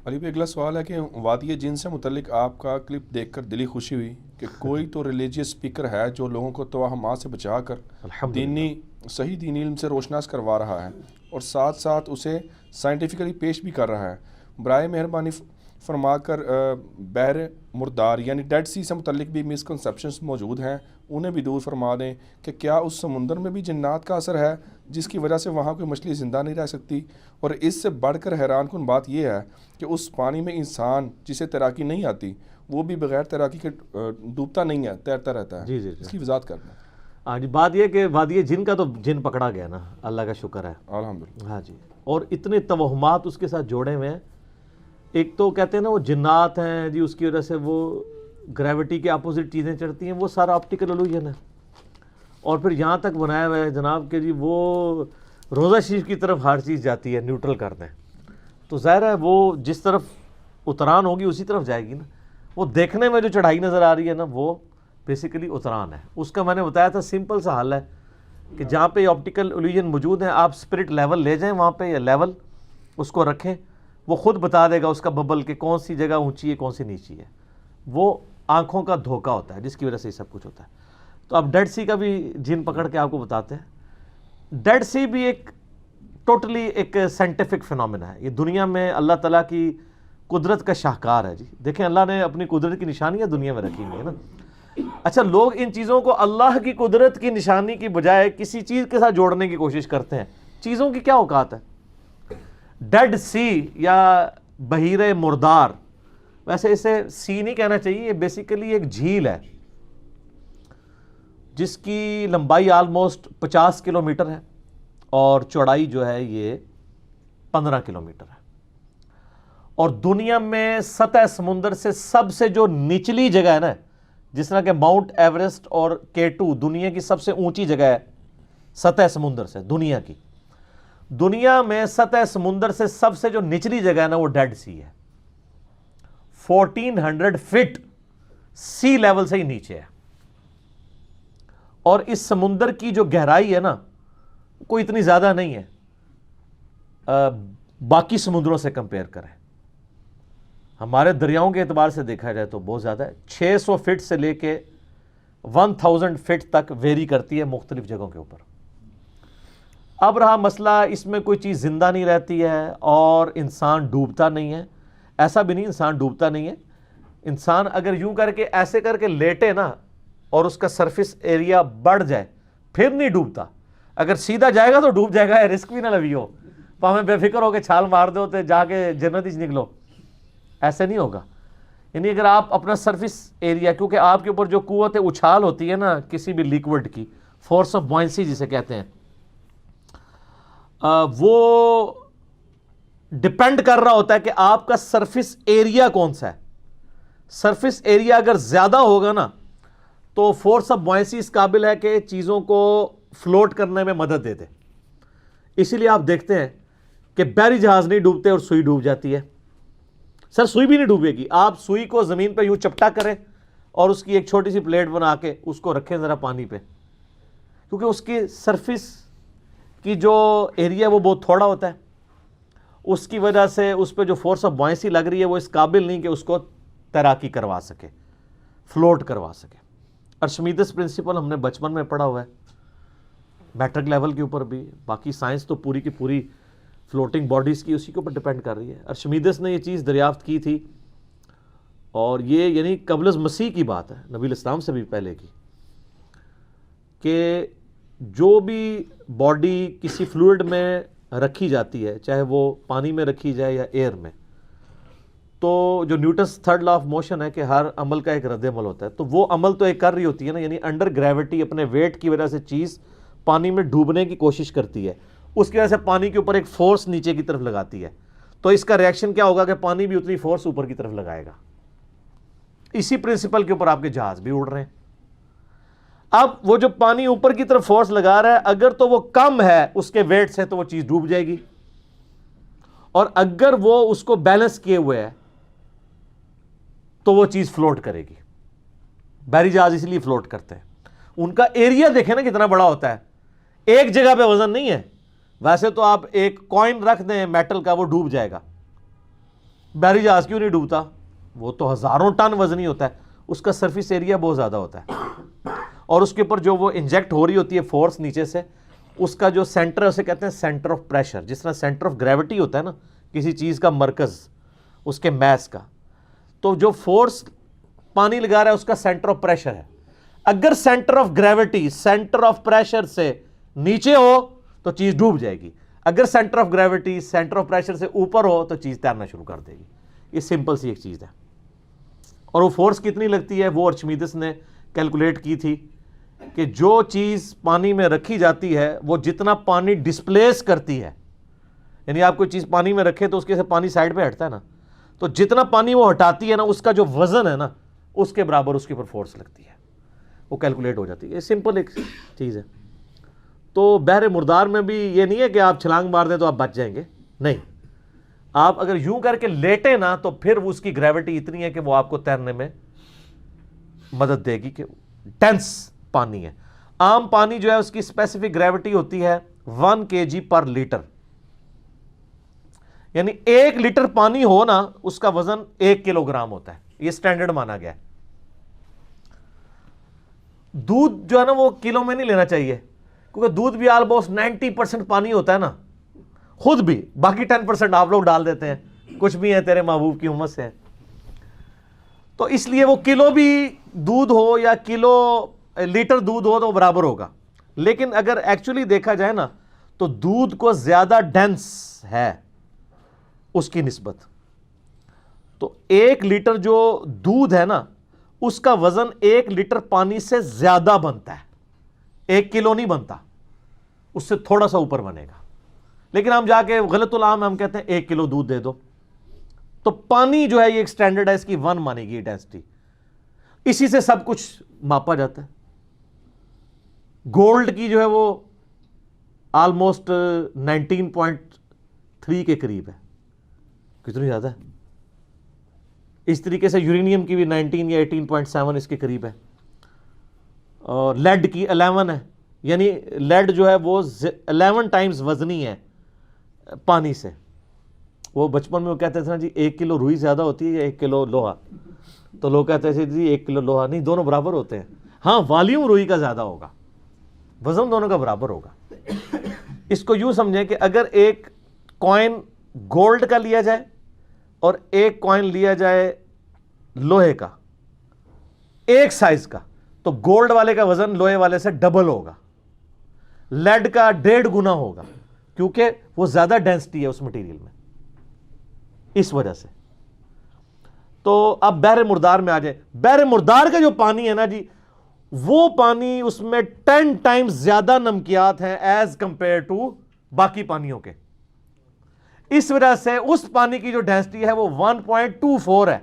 علی بھائی اگلا سوال ہے کہ وادی جن سے متعلق آپ کا کلپ دیکھ کر دلی خوشی ہوئی کہ کوئی تو ریلیجیس اسپیکر ہے جو لوگوں کو توہمات سے بچا کر صحیح دینی علم سے روشناس کروا رہا ہے اور ساتھ ساتھ اسے سائنٹیفکلی پیش بھی کر رہا ہے۔ برائے مہربانی فرما کر بحر مردار یعنی ڈیڈ سی سے متعلق بھی مسکنسیپشنز موجود ہیں، انہیں بھی دور فرما دیں کہ کیا اس سمندر میں بھی جنات کا اثر ہے جس کی وجہ سے وہاں کوئی مچھلی زندہ نہیں رہ سکتی؟ اور اس سے بڑھ کر حیران کن بات یہ ہے کہ اس پانی میں انسان جسے تیراکی نہیں آتی وہ بھی بغیر تیراکی کے ڈوبتا نہیں ہے، تیرتا رہتا ہے۔ جی اس کی وضاحت کرنا۔ ہاں جی، بات یہ کہ وادی جن کا تو جن پکڑا گیا نا، اللہ کا شکر ہے الحمدللہ۔ ہاں جی، اور اتنے توہمات اس کے ساتھ جوڑے ہوئے ہیں۔ ایک تو کہتے ہیں نا وہ جنات ہیں جی، اس کی وجہ سے وہ گریوٹی کے اپوزٹ چیزیں چڑھتی ہیں، وہ سارا آپٹیکل الوژن ہے۔ اور پھر یہاں تک بنایا ہوا ہے جناب کہ جی وہ روزہ شریف کی طرف ہر چیز جاتی ہے، نیوٹرل کر دیں، تو ظاہر ہے وہ جس طرف اتران ہوگی اسی طرف جائے گی نا۔ وہ دیکھنے میں جو چڑھائی نظر آ رہی ہے نا، وہ بیسیکلی اتران ہے۔ اس کا میں نے بتایا تھا سمپل سا حل ہے کہ جہاں پہ آپٹیکل الوژن موجود ہیں، آپ اسپرٹ لیول لے جائیں وہاں پہ، یا لیول اس کو رکھیں، وہ خود بتا دے گا اس کا ببل کہ کون سی جگہ اونچی ہے کون سی نیچی ہے۔ وہ آنکھوں کا دھوکہ ہوتا ہے جس کی وجہ سے یہ سب کچھ ہوتا ہے۔ تو اب ڈیڈ سی کا بھی جن پکڑ کے آپ کو بتاتے ہیں۔ ڈیڈ سی بھی ایک ٹوٹلی ایک سائنٹیفک فینومینا ہے۔ یہ دنیا میں اللہ تعالیٰ کی قدرت کا شاہکار ہے جی۔ دیکھیں اللہ نے اپنی قدرت کی نشانیاں دنیا میں رکھی ہوئی ہیں نا۔ اچھا، لوگ ان چیزوں کو اللہ کی قدرت کی نشانی کی بجائے کسی چیز کے ساتھ جوڑنے کی کوشش کرتے ہیں۔ چیزوں کی کیا اوقات ہے؟ ڈیڈ سی یا بحیرہ مردار، ویسے اسے سی نہیں کہنا چاہیے، یہ بیسیکلی ایک جھیل ہے جس کی لمبائی آلموسٹ 50 کلومیٹر ہے اور چوڑائی جو ہے یہ 15 کلومیٹر ہے۔ اور دنیا میں سطح سمندر سے سب سے جو نچلی جگہ ہے نا، جس طرح کہ ماؤنٹ ایوریسٹ اور K2 دنیا کی سب سے اونچی جگہ ہے سطح سمندر سے، دنیا میں سطح سمندر سے سب سے جو نچلی جگہ ہے نا وہ ڈیڈ سی ہے۔ 1400 فٹ سی لیول سے ہی نیچے ہے۔ اور اس سمندر کی جو گہرائی ہے نا، کوئی اتنی زیادہ نہیں ہے باقی سمندروں سے کمپیئر کریں۔ ہمارے دریاؤں کے اعتبار سے دیکھا جائے تو بہت زیادہ ہے، 600 فٹ سے لے کے 1000 فٹ تک ویری کرتی ہے مختلف جگہوں کے اوپر۔ اب رہا مسئلہ، اس میں کوئی چیز زندہ نہیں رہتی ہے اور انسان ڈوبتا نہیں ہے۔ ایسا بھی نہیں انسان ڈوبتا نہیں ہے، انسان اگر یوں کر کے ایسے کر کے لیٹے نا اور اس کا سرفیس ایریا بڑھ جائے پھر نہیں ڈوبتا۔ اگر سیدھا جائے گا تو ڈوب جائے گا، رسک بھی نہ لوی ہو، ہمیں بے فکر ہو کے چھال مار دو تو جا کے جنت ہی نکلو، ایسے نہیں ہوگا۔ یعنی اگر آپ اپنا سرفیس ایریا، کیونکہ آپ کے اوپر جو قوت اچھال ہوتی ہے نا کسی بھی لیکوڈ کی، فورس آف بوائنسی جسے کہتے ہیں، وہ ڈپینڈ کر رہا ہوتا ہے کہ آپ کا سرفیس ایریا کون سا ہے۔ سرفیس ایریا اگر زیادہ ہوگا نا تو فورس آف بوائنسی اس قابل ہے کہ چیزوں کو فلوٹ کرنے میں مدد دے دے۔ اسی لیے آپ دیکھتے ہیں کہ بحری جہاز نہیں ڈوبتے اور سوئی ڈوب جاتی ہے۔ سر سوئی بھی نہیں ڈوبے گی، آپ سوئی کو زمین پہ یوں چپٹا کریں اور اس کی ایک چھوٹی سی پلیٹ بنا کے اس کو رکھیں ذرا پانی پہ، کیونکہ اس کی سرفیس کی جو ایریا وہ بہت تھوڑا ہوتا ہے، اس کی وجہ سے اس پہ جو فورس آف بوائنسی لگ رہی ہے وہ اس قابل نہیں کہ اس کو تیراکی کروا سکے، فلوٹ کروا سکے۔ ارشمیدس پرنسپل ہم نے بچپن میں پڑھا ہوا ہے، میٹرک لیول کے اوپر بھی، باقی سائنس تو پوری کی پوری فلوٹنگ باڈیز کی اسی کے اوپر ڈیپینڈ کر رہی ہے۔ ارشمیدس نے یہ چیز دریافت کی تھی، اور یہ یعنی قبل از مسیح کی بات ہے، نبی الاسلام سے بھی پہلے کی، کہ جو بھی باڈی کسی فلوئڈ میں رکھی جاتی ہے، چاہے وہ پانی میں رکھی جائے یا ایئر میں، تو جو Newton's third law of motion ہے کہ ہر عمل کا ایک رد عمل ہوتا ہے، تو وہ عمل تو ایک کر رہی ہوتی ہے نا، یعنی انڈر گریوٹی اپنے ویٹ کی وجہ سے چیز پانی میں ڈوبنے کی کوشش کرتی ہے، اس کی وجہ سے پانی کے اوپر ایک فورس نیچے کی طرف لگاتی ہے، تو اس کا ریاکشن کیا ہوگا کہ پانی بھی اتنی فورس اوپر کی طرف لگائے گا۔ اسی پرنسپل کے اوپر آپ کے جہاز بھی اڑ رہے ہیں۔ اب وہ جو پانی اوپر کی طرف فورس لگا رہا ہے، اگر تو وہ کم ہے اس کے ویٹ سے تو وہ چیز ڈوب جائے گی، اور اگر وہ اس کو بیلنس کیے ہوئے ہے تو وہ چیز فلوٹ کرے گی۔ بحری جہاز اس لیے فلوٹ کرتے ہیں، ان کا ایریا دیکھیں نا کتنا بڑا ہوتا ہے، ایک جگہ پہ وزن نہیں ہے۔ ویسے تو آپ ایک کوائن رکھ دیں میٹل کا وہ ڈوب جائے گا، بحری جہاز کیوں نہیں ڈوبتا؟ وہ تو ہزاروں ٹن وزنی ہوتا ہے، اس کا سرفیس ایریا بہت زیادہ ہوتا ہے، اور اس کے اوپر جو وہ انجیکٹ ہو رہی ہوتی ہے فورس نیچے سے، اس کا جو سینٹر ہے اسے کہتے ہیں سینٹر آف پریشر. جس طرح سینٹر آف گریوٹی ہوتا ہے نا کسی چیز کا مرکز اس کے میس کا، تو جو فورس پانی لگا رہا ہے اس کا سینٹر آف پریشر ہے. اگر centre of gravity centre of pressure سے نیچے ہو تو چیز ڈوب جائے گی، اگر centre of gravity centre of pressure سے اوپر ہو تو چیز تیرنا شروع کر دے گی. یہ سمپل سی ایک چیز ہے. اور وہ فورس کتنی لگتی ہے وہ ارشمیدس نے کیلکولیٹ کی تھی کہ جو چیز پانی میں رکھی جاتی ہے وہ جتنا پانی ڈسپلیس کرتی ہے، یعنی آپ کوئی چیز پانی میں رکھے تو اس کے سے پانی سائڈ پہ ہٹتا ہے نا، تو جتنا پانی وہ ہٹاتی ہے نا اس کا جو وزن ہے نا اس کے برابر اس کے اوپر فورس لگتی ہے، وہ کیلکولیٹ ہو جاتی ہے. یہ سمپل ایک چیز ہے. تو بحر مردار میں بھی یہ نہیں ہے کہ آپ چھلانگ مار دیں تو آپ بچ جائیں گے، نہیں. آپ اگر یوں کر کے لیٹے نا تو پھر اس کی گریوٹی اتنی ہے کہ وہ آپ کو تیرنے میں مدد دے گی، کہ ڈینس پانی ہے. عام پانی جو ہے اس کی اسپیسیفک گریوٹی ہوتی ہے 1 kg پر لیٹر، یعنی 1 لیٹر پانی ہو نا اس کا وزن 1 کلو گرام ہوتا ہے. یہ سٹینڈرڈ مانا گیا ہے. دودھ جو ہے نا وہ کلو میں نہیں لینا چاہیے، کیونکہ دودھ بھی آلموسٹ 90% پانی ہوتا ہے نا، خود بھی، باقی 10% آپ لوگ ڈال دیتے ہیں، کچھ بھی ہے تیرے محبوب کی امت سے. تو اس لیے وہ کلو بھی دودھ ہو یا کلو لیٹر دودھ ہو تو وہ برابر ہوگا. لیکن اگر ایکچولی دیکھا جائے نا تو دودھ کو زیادہ ڈینس ہے اس کی نسبت. تو 1 لیٹر جو دودھ ہے نا اس کا وزن 1 لیٹر پانی سے زیادہ بنتا ہے، 1 کلو نہیں بنتا، اس سے تھوڑا سا اوپر بنے گا. لیکن ہم جا کے غلط العام ہم کہتے ہیں 1 کلو دودھ دے دو. تو پانی جو ہے یہ ایک سٹینڈرڈ ہے، اس کی 1 مانے گی ڈینسٹی. اسی سے سب کچھ ماپا جاتا ہے. گولڈ کی جو ہے وہ آلموسٹ 19.3 کے قریب ہے، کتنی زیادہ ہے. اس طریقے سے یورینیم کی بھی 19 یا 18.7 اس کے قریب ہے. اور لیڈ کی 11 ہے، یعنی لیڈ جو ہے وہ 11 ٹائمز وزنی ہے پانی سے. وہ بچپن میں وہ کہتے تھے نا جی 1 کلو روئی زیادہ ہوتی ہے یا 1 کلو لوہا، تو لوگ کہتے تھے جی 1 کلو لوہا نہیں، دونوں برابر ہوتے ہیں. ہاں والیوم روئی کا زیادہ ہوگا، وزن دونوں کا برابر ہوگا. اس کو یوں سمجھیں کہ اگر ایک کوائن گولڈ کا لیا جائے اور ایک کوائن لیا جائے لوہے کا ایک سائز کا، تو گولڈ والے کا وزن لوہے والے سے ڈبل ہوگا، لیڈ کا 1.5 گنا ہوگا، کیونکہ وہ زیادہ ڈینسٹی ہے اس مٹیریل میں، اس وجہ سے. تو اب بحر مردار میں آ جائیں. بحر مردار کا جو پانی ہے نا جی وہ پانی اس میں 10 ٹائمز زیادہ نمکیات ہیں ایز کمپیئر ٹو باقی پانیوں کے. اس وجہ سے اس پانی کی جو ڈینسٹی ہے وہ 1.24 ہے.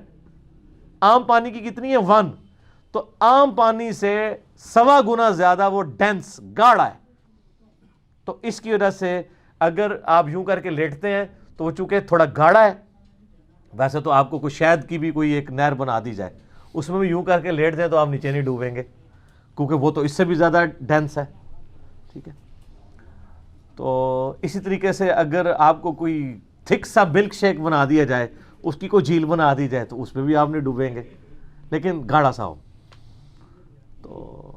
عام پانی کی کتنی ہے 1، تو عام پانی سے 1.25 گنا زیادہ وہ ڈینس گاڑھا ہے. تو اس کی وجہ سے اگر آپ یوں کر کے لیٹتے ہیں تو وہ چونکہ تھوڑا گاڑھا ہے، ویسے تو آپ کو کوئی شہد کی بھی کوئی ایک نہر بنا دی جائے اس میں بھی یوں کر کے لیٹ دیں تو آپ نیچے نہیں ڈوبیں گے، کیونکہ وہ تو اس سے بھی زیادہ ڈینس ہے. ٹھیک ہے. تو اسی طریقے سے اگر آپ کو کوئی تھک سا ملک شیک بنا دیا جائے، اس کی کوئی جھیل بنا دی جائے تو اس میں بھی آپ نہیں ڈوبیں گے، لیکن گاڑھا سا ہو. تو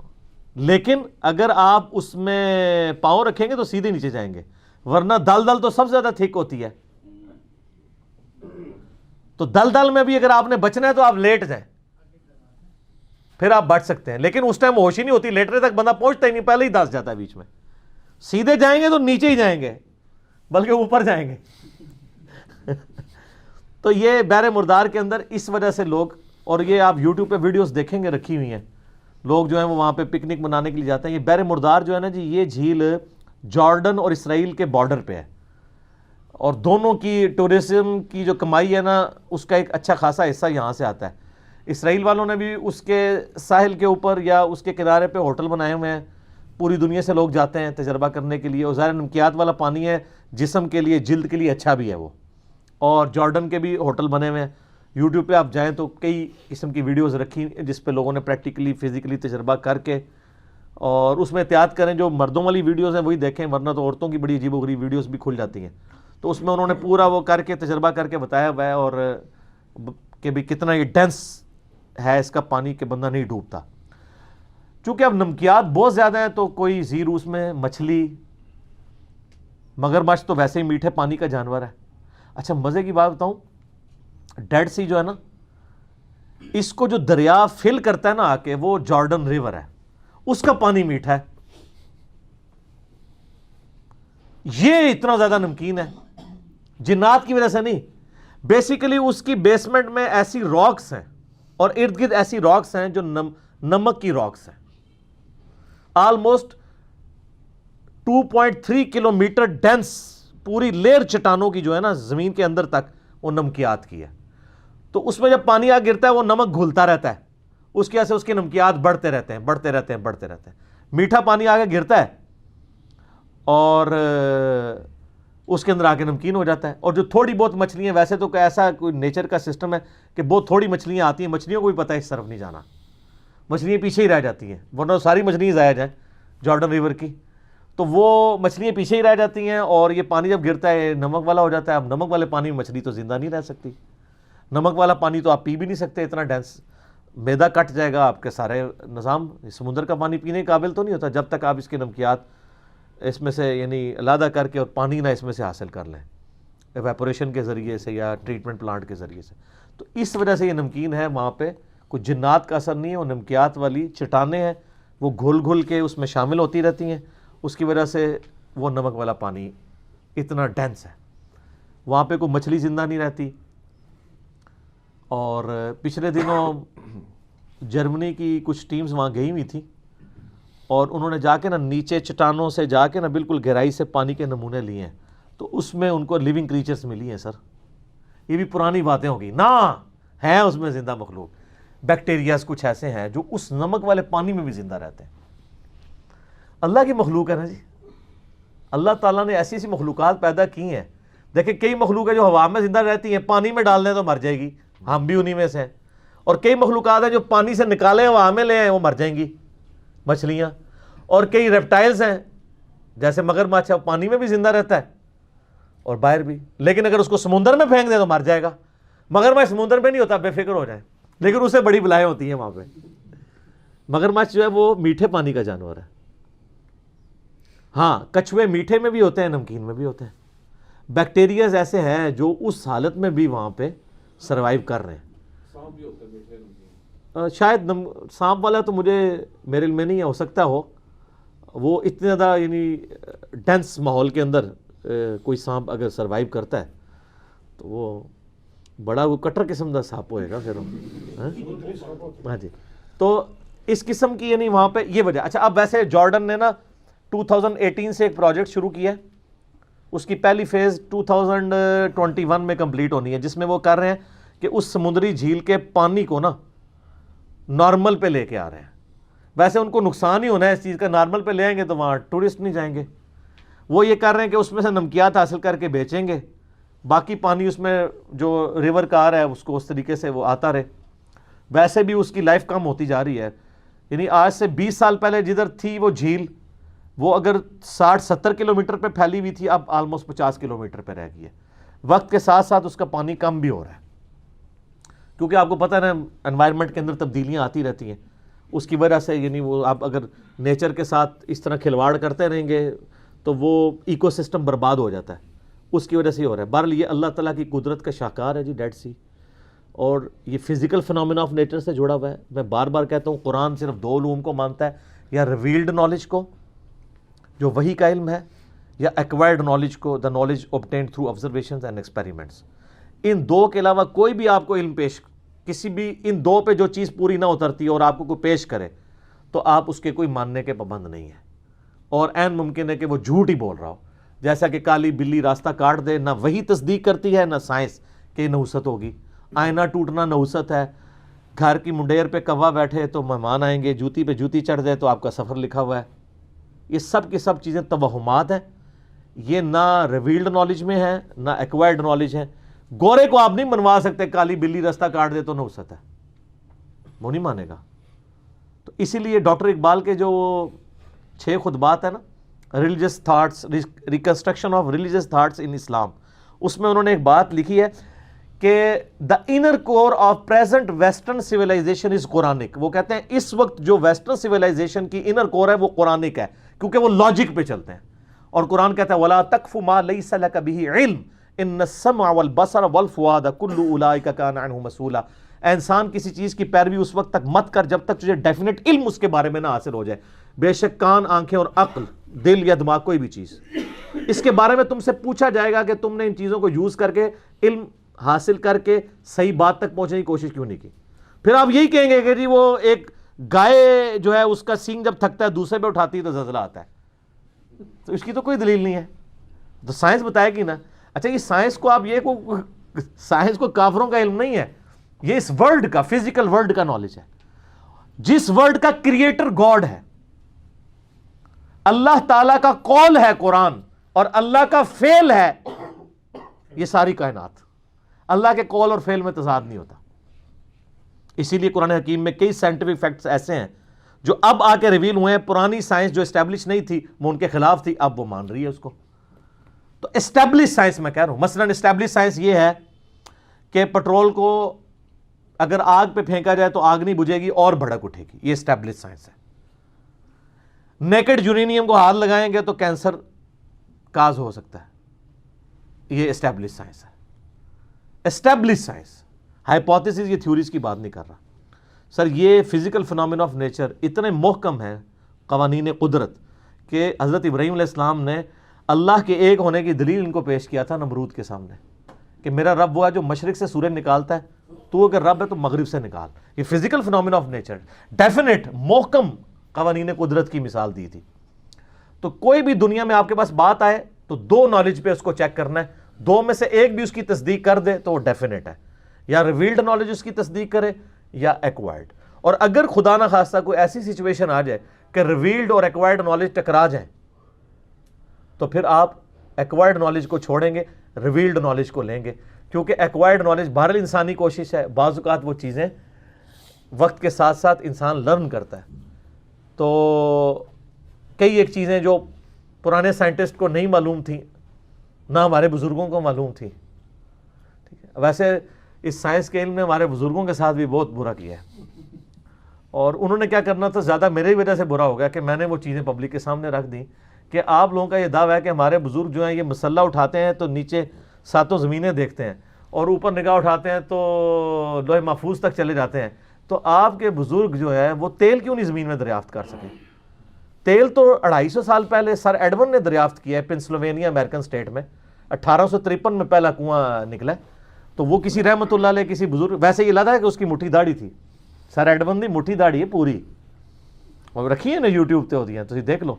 لیکن اگر آپ اس میں پاؤں رکھیں گے تو سیدھے نیچے جائیں گے، ورنہ دل تو سب سے زیادہ تھک ہوتی ہے. تو دل میں بھی اگر آپ نے بچنا ہے تو آپ لیٹ جائیں، پھر آپ بچ سکتے ہیں. لیکن اس ٹائم ہوش ہی نہیں ہوتی، لیٹنے تک بندہ پہنچتا ہی نہیں، پہلے ہی دس جاتا ہے بیچ میں. سیدھے جائیں گے تو نیچے ہی جائیں گے، بلکہ اوپر جائیں گے. تو یہ بحر مردار کے اندر اس وجہ سے لوگ، اور یہ آپ یوٹیوب پہ ویڈیوز دیکھیں گے رکھی ہوئی ہیں، لوگ جو ہیں وہ وہاں پہ پکنک منانے کے لیے جاتے ہیں. یہ بحر مردار جو ہے نا جی یہ جھیل جارڈن اور اسرائیل کے بارڈر پہ ہے، اور دونوں کی ٹورزم کی جو کمائی ہے نا اس کا ایک اچھا خاصا حصہ یہاں سے آتا ہے. اسرائیل والوں نے بھی اس کے ساحل کے اوپر یا اس کے کنارے پہ ہوٹل بنائے ہوئے ہیں، پوری دنیا سے لوگ جاتے ہیں تجربہ کرنے کے لیے. اور ظاہر نمکیات والا پانی ہے، جسم کے لیے جلد کے لیے اچھا بھی ہے وہ. اور جارڈن کے بھی ہوٹل بنے ہوئے ہیں، یوٹیوب پہ آپ جائیں تو کئی قسم کی ویڈیوز رکھی جس پہ لوگوں نے پریکٹیکلی فزیکلی تجربہ کر کے، اور اس میں احتیاط کریں جو مردوں والی ویڈیوز ہیں وہی دیکھیں، ورنہ تو عورتوں کی بڑی عجیب و غریب ویڈیوز بھی کھل جاتی ہیں. تو اس میں انہوں نے پورا وہ کر کے تجربہ کر کے بتایا ہوا ہے، اور کہ بھی کتنا یہ ڈینس ہے اس کا پانی کہ بندہ نہیں ڈوبتا. چونکہ اب نمکیات بہت زیادہ ہیں تو کوئی زیر اس میں مچھلی، مگرمچھ تو ویسے ہی میٹھے پانی کا جانور ہے. اچھا مزے کی بات بتاؤں، ڈیڈ سی جو ہے نا، اس کو جو دریا فل کرتا ہے نا آ کے، وہ جارڈن ریور ہے، اس کا پانی میٹھا ہے. یہ اتنا زیادہ نمکین ہے، جنات کی وجہ سے نہیں، بیسیکلی اس کی بیسمنٹ میں ایسی راکس ہیں اور ارد گرد ایسی راکس ہیں جو نمک کی راکس ہیں. آلموسٹ 2.3 کلومیٹر ڈینس پوری لیر چٹانوں کی جو ہے نا زمین کے اندر تک وہ نمکیات کی ہے. تو اس میں جب پانی آ گرتا ہے وہ نمک گھلتا رہتا ہے، اس کی وجہ سے اس کے نمکیات بڑھتے رہتے ہیں بڑھتے رہتے ہیں بڑھتے رہتے ہیں. میٹھا پانی آگے گرتا ہے اور اس کے اندر آ کے نمکین ہو جاتا ہے. اور جو تھوڑی بہت مچھلیاں، ویسے تو ایسا کوئی نیچر کا سسٹم ہے کہ بہت تھوڑی مچھلیاں آتی ہیں، مچھلیوں کو بھی پتہ ہے اس طرف نہیں جانا، مچھلیاں پیچھے ہی رہ جاتی ہیں، ورنہ ساری مچھلیاں ضائع جائیں جارڈن ریور کی، تو وہ مچھلیاں پیچھے ہی رہ جاتی ہیں. اور یہ پانی جب گرتا ہے نمک والا ہو جاتا ہے. اب نمک والے پانی میں مچھلی تو زندہ نہیں رہ سکتی، نمک والا پانی تو آپ پی بھی نہیں سکتے، اتنا ڈینس، میدا کٹ جائے گا آپ کے سارے نظام. سمندر کا پانی پینے کے قابل تو نہیں ہوتا جب تک آپ اس کے نمکیات اس میں سے یعنی علیحدہ کر کے اور پانی نہ اس میں سے حاصل کر لیں ایویپوریشن کے ذریعے سے یا ٹریٹمنٹ پلانٹ کے ذریعے سے. تو اس وجہ سے یہ نمکین ہے. وہاں پہ کوئی جنات کا اثر نہیں ہے، وہ نمکیات والی چٹانیں ہیں، وہ گھل گھل کے اس میں شامل ہوتی رہتی ہیں، اس کی وجہ سے وہ نمک والا پانی اتنا ڈینس ہے. وہاں پہ کوئی مچھلی زندہ نہیں رہتی. اور پچھلے دنوں جرمنی کی کچھ ٹیمز وہاں گئی ہوئی تھیں اور انہوں نے جا کے نا نیچے چٹانوں سے جا کے نا بالکل گہرائی سے پانی کے نمونے لیے ہیں، تو اس میں ان کو لیونگ کریچرز ملی ہیں. سر یہ بھی پرانی باتیں ہوگی نا، ہیں اس میں زندہ مخلوق، بیکٹیریاز کچھ ایسے ہیں جو اس نمک والے پانی میں بھی زندہ رہتے ہیں. اللہ کی مخلوق ہے نا جی. اللہ تعالیٰ نے ایسی ایسی مخلوقات پیدا کی ہیں. دیکھیں کئی مخلوق ہے جو ہوا میں زندہ رہتی ہیں، پانی میں ڈال دیں تو مر جائے گی، ہم بھی انہی میں سے ہیں. اور کئی مخلوقات ہیں جو پانی سے نکالیں ہوا میں لے آئیں وہ مر جائیں گی، مچھلیاں. اور کئی ریپٹائلز ہیں جیسے مگرمچھ ہے، پانی میں بھی زندہ رہتا ہے اور باہر بھی، لیکن اگر اس کو سمندر میں پھینک دیں تو مر جائے گا. مگرمچھ سمندر میں نہیں ہوتا، بے فکر ہو جائے، لیکن اسے بڑی بلائیں ہوتی ہیں وہاں پہ. مگرمچھ جو ہے وہ میٹھے پانی کا جانور ہے. ہاں کچھوے میٹھے میں بھی ہوتے ہیں، نمکین میں بھی ہوتے ہیں. بیکٹیریاز ایسے ہیں جو اس حالت میں بھی وہاں پہ سروائیو کر رہے ہیں. شاید سانپ والا تو میرے علم میں نہیں ہے، ہو سکتا ہو. وہ اتنے زیادہ یعنی ڈینس ماحول کے اندر کوئی سانپ اگر سروائیو کرتا ہے تو وہ بڑا وہ کٹر قسم کا سانپ ہوئے گا پھر. ہاں جی، تو اس قسم کی یعنی وہاں پہ یہ وجہ. اچھا اب ویسے جارڈن نے نا 2018 سے ایک پروجیکٹ شروع کیا ہے، اس کی پہلی فیز 2021 میں کمپلیٹ ہونی ہے، جس میں وہ کر رہے ہیں کہ اس سمندری جھیل کے پانی کو نا نارمل پہ لے کے آ رہے ہیں. ویسے ان کو نقصان ہی ہونا ہے اس چیز کا، نارمل پہ لے آئیں گے تو وہاں ٹورسٹ نہیں جائیں گے. وہ یہ کر رہے ہیں کہ اس میں سے نمکیات حاصل کر کے بیچیں گے، باقی پانی اس میں جو ریور کا آ رہا ہے اس کو اس طریقے سے وہ آتا رہے. ویسے بھی اس کی لائف کم ہوتی جا رہی ہے، یعنی آج سے 20 سال پہلے جدھر تھی وہ جھیل، وہ اگر 60-70 کلومیٹر پہ پھیلی ہوئی تھی، اب آلموسٹ 50 کلومیٹر پہ رہ گئی ہے. وقت کے ساتھ ساتھ اس کا پانی کم بھی ہو رہا ہے، کیونکہ آپ کو پتہ ہے نا انوائرمنٹ کے اندر تبدیلیاں آتی رہتی ہیں. اس کی وجہ سے یعنی وہ آپ اگر نیچر کے ساتھ اس طرح کھلواڑ کرتے رہیں گے تو وہ ایکو سسٹم برباد ہو جاتا ہے، اس کی وجہ سے ہی ہو رہا ہے. بہرحال یہ اللہ تعالیٰ کی قدرت کا شاہکار ہے جی ڈیڈ سی، اور یہ فزیکل فنومینا آف نیچر سے جڑا ہوا ہے. میں بار بار کہتا ہوں قرآن صرف 2 علوم کو مانتا ہے، یا ریویلڈ نالج کو جو وحی کا علم ہے، یا ایکوائرڈ نالج کو، the knowledge obtained through observations and experiments. ان 2 کے علاوہ کوئی بھی آپ کو علم پیش، کسی بھی ان 2 پہ جو چیز پوری نہ اترتی اور آپ کو کوئی پیش کرے تو آپ اس کے کوئی ماننے کے پابند نہیں ہے. اور عین ممکن ہے کہ وہ جھوٹ ہی بول رہا ہو، جیسا کہ کالی بلی راستہ کاٹ دے. نہ وہی تصدیق کرتی ہے نہ سائنس کہ نحوست ہوگی. آئینہ ٹوٹنا نحوست ہے، گھر کی منڈیر پہ کوا بیٹھے تو مہمان آئیں گے، جوتی پہ جوتی چڑھ جائے تو آپ کا سفر لکھا ہوا ہے. یہ سب کی سب چیزیں توہمات ہیں، یہ نہ ریویلڈ نالج میں ہیں نہ ایکوائرڈ نالج ہیں. گورے کو آپ نہیں منوا سکتے کالی بلی راستہ کاٹ دے تو نحوست ہے، وہ نہیں مانے گا. تو اسی لیے ڈاکٹر اقبال کے جو 6 خطبات ہیں نا، religious thoughts, reconstruction of religious thoughts in Islam, اس میں انہوں نے ایک بات لکھی ہے کہ the inner core of present western civilisation is Quranic. وہ کہتے ہیں اس وقت جو ویسٹرن سویلائزیشن کی انر کور ہے وہ قرآنک ہے, کیونکہ وہ لاجک پہ چلتے ہیں. اور قرآن کہتا ہے وَلَا تَقْفُ مَا لَيْسَ لَكَ بِهِ عِلْم إِنَّ السَّمْعَ وَالْبَصَرَ وَالْفُؤَادَ كُلُّ أُولَٰئِكَ كَانَ عَنْهُ مَسْئُولًا. اے انسان کسی چیز کی پیروی اس وقت تک مت کر جب تک تجھے ڈیفینیٹ علم اس کے بارے میں نہ حاصل ہو جائے. بے شک کان, آنکھیں اور عقل, دل یا دماغ, کوئی بھی چیز, اس کے بارے میں تم سے پوچھا جائے گا کہ تم نے ان چیزوں کو یوز کر کے, علم حاصل کر کے صحیح بات تک پہنچنے کی کوشش کیوں نہیں کی. پھر آپ یہی کہیں گے کہ جی وہ ایک گائے جو ہے اس کا سینگ جب تھکتا ہے دوسرے پہ اٹھاتی ہے تو زلزلہ آتا ہے, تو اس کی تو کوئی دلیل نہیں ہے. تو سائنس بتائے گی نا. اچھا یہ سائنس کو آپ یہ سائنس کو کافروں کا علم نہیں ہے, یہ اس ورلڈ کا, فزیکل ورلڈ کا نالج ہے, جس ورلڈ کا کریٹر گاڈ ہے, اللہ تعالیٰ کا قول ہے قرآن, اور اللہ کا فعل ہے یہ ساری کائنات. اللہ کے قول اور فعل میں تضاد نہیں ہوتا. اسی لیے قرآن حکیم میں کئی سائنٹیفک فیکٹس ایسے ہیں جو اب آ کے ریویل ہوئے ہیں. پرانی سائنس جو اسٹیبلش نہیں تھی وہ ان کے خلاف تھی, اب وہ مان رہی ہے اس کو. تو اسٹیبلش سائنس میں کہہ رہا ہوں, مثلا اسٹیبلش سائنس یہ ہے کہ پٹرول کو اگر آگ پہ پھینکا جائے تو آگ نہیں بجھے گی اور بھڑک اٹھے گی, یہ اسٹیبلش سائنس ہے. نیکڈ یورینیم کو ہاتھ لگائیں گے تو کینسر کاز ہو سکتا ہے, یہ اسٹیبلش سائنس ہے. اسٹیبلش سائنس, ہائپوتھیسز, یہ تھیوریز کی بات نہیں کر رہا سر. یہ فزیکل فنامنا آف نیچر اتنے محکم ہیں قوانین قدرت کہ حضرت ابراہیم علیہ السلام نے اللہ کے ایک ہونے کی دلیل ان کو پیش کیا تھا نمرود کے سامنے کہ میرا رب وہ ہے جو مشرق سے سورج نکالتا ہے, تو اگر رب ہے تو مغرب سے نکال. یہ physical phenomena of nature, definite محکم قوانین قدرت کی مثال دی تھی. تو کوئی بھی دنیا میں آپ کے پاس بات آئے تو دو نالج پہ اس کو چیک کرنا ہے, دو میں سے ایک بھی اس کی تصدیق کر دے تو وہ ڈیفینیٹ ہے, یا ریویلڈ نالج اس کی تصدیق کرے یا ایکوائرڈ. اور اگر خدا نہ خواستہ کوئی ایسی سچویشن آ جائے کہ ریویلڈ اور ایکوائرڈ نالج ٹکرا جائیں تو پھر آپ ایکوائرڈ نالج کو چھوڑیں گے, ریویلڈ نالج کو لیں گے, کیونکہ ایکوائرڈ نالج بہرحال انسانی کوشش ہے, بعض اوقات وہ چیزیں وقت کے ساتھ ساتھ انسان لرن کرتا ہے. تو کئی ایک چیزیں جو پرانے سائنٹسٹ کو نہیں معلوم تھیں نہ ہمارے بزرگوں کو معلوم تھی. ٹھیک ہے, ویسے اس سائنس کے علم نے ہمارے بزرگوں کے ساتھ بھی بہت برا کیا ہے, اور انہوں نے کیا کرنا تھا, زیادہ میرے وجہ سے برا ہو گیا کہ میں نے وہ چیزیں پبلک کے سامنے رکھ دیں کہ آپ لوگوں کا یہ دعویٰ ہے کہ ہمارے بزرگ جو ہیں یہ مسلح اٹھاتے ہیں تو نیچے ساتوں زمینیں دیکھتے ہیں, اور اوپر نگاہ اٹھاتے ہیں تو لوح محفوظ تک چلے جاتے ہیں. تو آپ کے بزرگ جو ہے وہ تیل کیوں نہیں زمین میں دریافت کر سکے؟ تیل تو 250 سال پہلے سر ایڈون نے دریافت کیا ہے پنسلوینیا امریکن اسٹیٹ میں, 1853 میں پہلا کنواں نکلا ہے. تو وہ کسی رحمت اللہ علیہ کسی بزرگ, ویسے یہ لگا ہے کہ اس کی مٹھی داڑھی تھی, سر ایڈون دی مٹھی داڑھی ہے پوری, اور رکھی ہے نا یوٹیوب پہ ہوتی ہیں تو دیکھ لو.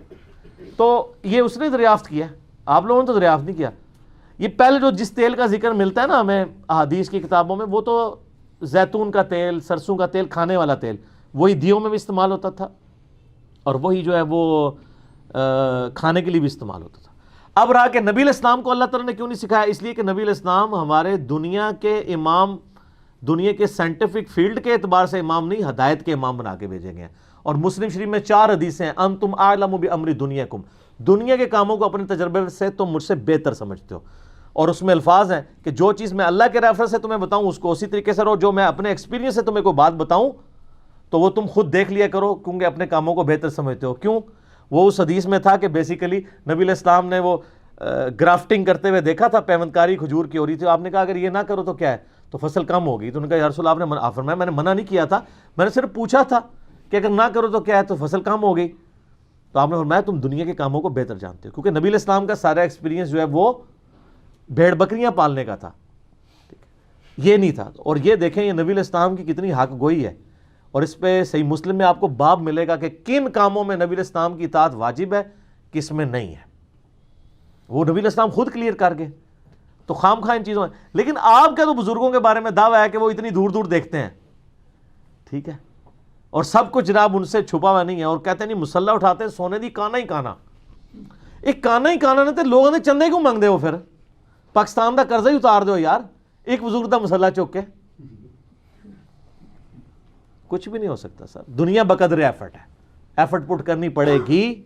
تو یہ اس نے دریافت کیا, آپ لوگوں نے تو دریافت نہیں کیا. یہ پہلے جو جس تیل کا ذکر ملتا ہے نا ہمیں احادیث کی کتابوں میں, وہ تو زیتون کا تیل, سرسوں کا تیل, کھانے والا تیل, وہی دیوں میں بھی استعمال ہوتا تھا, اور وہی جو ہے وہ کھانے کے لیے بھی استعمال ہوتا تھا. اب رہا کہ نبی علیہ السلام کو اللہ تعالیٰ نے کیوں نہیں سکھایا, اس لیے کہ نبی علیہ السلام ہمارے دنیا کے امام, دنیا کے سائنٹیفک فیلڈ کے اعتبار سے امام نہیں, ہدایت کے امام بنا کے بھیجے گئے ہیں. اور مسلم شریف میں 4 حدیثیں ہیں, انتم اعلم بامر دنیاکم, دنیا کے کاموں کو اپنے تجربے سے تم مجھ سے بہتر سمجھتے ہو. اور اس میں الفاظ ہیں کہ جو چیز میں اللہ کے ریفرنس سے تمہیں بتاؤں اس کو اسی طریقے سے رہو, جو میں اپنے ایکسپیرینس سے تمہیں کوئی بات بتاؤں تو وہ تم خود دیکھ لیا کرو, کیونکہ اپنے کاموں کو بہتر سمجھتے ہو. کیوں؟ وہ اس حدیث میں تھا کہ بیسیکلی نبی علیہ السلام نے وہ گرافٹنگ کرتے ہوئے دیکھا تھا, پیوندکاری کھجور کی ہو رہی تھی. آپ نے کہا اگر یہ نہ کرو تو کیا ہے, تو فصل کم ہوگی. تو انہوں نے کہا یا رسول اللہ, آپ نے فرمایا میں نے منع نہیں کیا تھا, میں نے صرف پوچھا تھا کہ اگر نہ کرو تو کیا ہے, تو فصل کم ہو گئی. تو آپ نے فرمایا تم دنیا کے کاموں کو بہتر جانتے ہو, کیونکہ نبی علیہ السلام کا سارا ایکسپیرینس جو ہے وہ بھیڑ بکریاں پالنے کا تھا, یہ نہیں تھا. اور یہ دیکھیں یہ نبی علیہ السلام کی کتنی حق گوئی ہے, اور اس پہ صحیح مسلم میں آپ کو باب ملے گا کہ کن کاموں میں نبی علیہ السلام کی اطاعت واجب ہے, کس میں نہیں ہے. وہ نبی علیہ السلام خود کلیئر کر گئے. تو خام خواہ ان چیزوں میں, لیکن آپ کا تو بزرگوں کے بارے میں دعویٰ ہے کہ وہ اتنی دور دور دیکھتے ہیں, ٹھیک ہے, اور سب کچھ جناب ان سے چھپا ہوا نہیں ہے, اور کہتے ہیں نہیں مسلح اٹھاتے ہیں سونے دی کانا ہی کانا. ایک کانا ہی کانا نہیں تے لوگوں نے چندے کیوں مانگ دے ہو, پھر پاکستان دا قرضہ ہی اتار دو یار, ایک بزرگ دا مسلح چوک کے. کچھ بھی نہیں ہو سکتا سر, دنیا بقدر ایفرٹ ہے, ایفرٹ پٹ کرنی پڑے گی.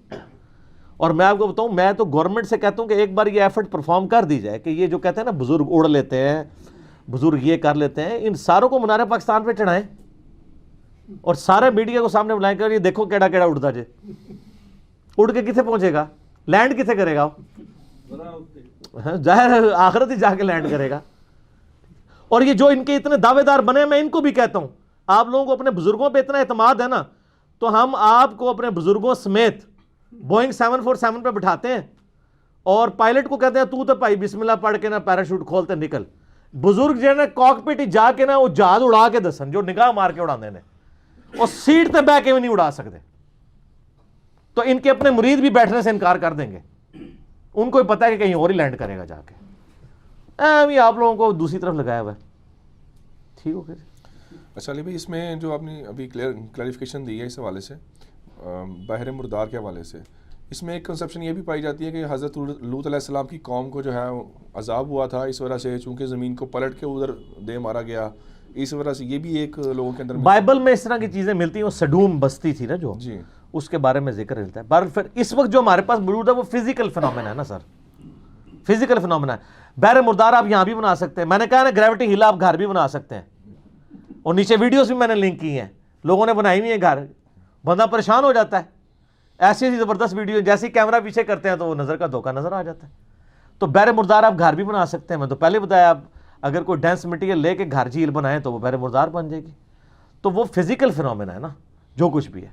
اور میں آپ کو بتاؤں, میں تو گورنمنٹ سے کہتا ہوں کہ ایک بار یہ ایفرٹ پرفارم کر دی جائے کہ یہ جو کہتے ہیں نا بزرگ اڑ لیتے ہیں, بزرگ یہ کر لیتے ہیں, ان ساروں کو منار پاکستان پہ چڑھائیں اور سارے میڈیا کو سامنے بلائیں کہ یہ دیکھو کیڑا کیڑا اڑتا جے, اڑ کے کتنے پہنچے گا, لینڈ کتنے کرے گا, ظاہر آخرت ہی جا کے لینڈ کرے گا. اور یہ جو ان کے اتنے دعوے دار بنے, میں ان کو بھی کہتا ہوں, آپ لوگوں کو اپنے بزرگوں پہ اتنا اعتماد ہے نا, تو ہم آپ کو اپنے بزرگوں سمیت بوئنگ 747 پہ بٹھاتے ہیں اور پائلٹ کو کہتے ہیں تو بھائی بسم اللہ پڑھ کے نا پیراشوٹ کھولتے نکل. بزرگ جو ہے نا کاکپٹ ہی جا کے نا وہ جہاز اڑا کے دسن, جو نگاہ مار کے اڑانے نے, اور سیٹ تے بیٹھ کے بھی نہیں اڑا سکتے. تو ان کے اپنے مرید بھی بیٹھنے سے انکار کر دیں گے, ان کو پتہ ہے کہ کہیں اور ہی لینڈ کرے گا جا کے. آپ لوگوں کو دوسری طرف لگایا ہوا ہے. ٹھیک ہو گیا. اچھا علی بھائی, اس میں جو آپ نے ابھی کلیریفیکیشن دی ہے اس حوالے سے بحر مردار کے حوالے سے, اس میں ایک کنسپشن یہ بھی پائی جاتی ہے کہ حضرت لوط علیہ السلام کی قوم کو جو ہے عذاب ہوا تھا اس وجہ سے, چونکہ زمین کو پلٹ کے ادھر دے مارا گیا, اس وجہ سے یہ بھی ایک لوگوں کے اندر بائبل میں اس طرح کی چیزیں ملتی ہیں. وہ سڈوم بستی تھی نا جو, جی, اس کے بارے میں ذکر ملتا ہے. بہرحال پھر اس وقت جو ہمارے پاس موجود ہے وہ فزیکل فنومنا ہے نا سر, فزیکل فنومنا ہے. بحر مردار آپ یہاں بھی بنا سکتے ہیں, میں نے کہا نا گریوٹی ہل آپ گھر بھی بنا سکتے ہیں, اور نیچے ویڈیوز بھی میں نے لنک کی ہیں, لوگوں نے بنائی ہوئی ہیں گھر. بندہ پریشان ہو جاتا ہے, ایسی ایسی زبردست ویڈیو, جیسے ہی کیمرہ پیچھے کرتے ہیں تو وہ نظر کا دھوکہ نظر آ جاتا ہے. تو بحر مردار آپ گھر بھی بنا سکتے ہیں. میں تو پہلے بتایا, آپ اگر کوئی ڈینس مٹیریل لے کے گھر جھیل بنائیں تو وہ بحر مردار بن جائے گی. تو وہ فزیکل فنومنا ہے نا جو کچھ بھی ہے.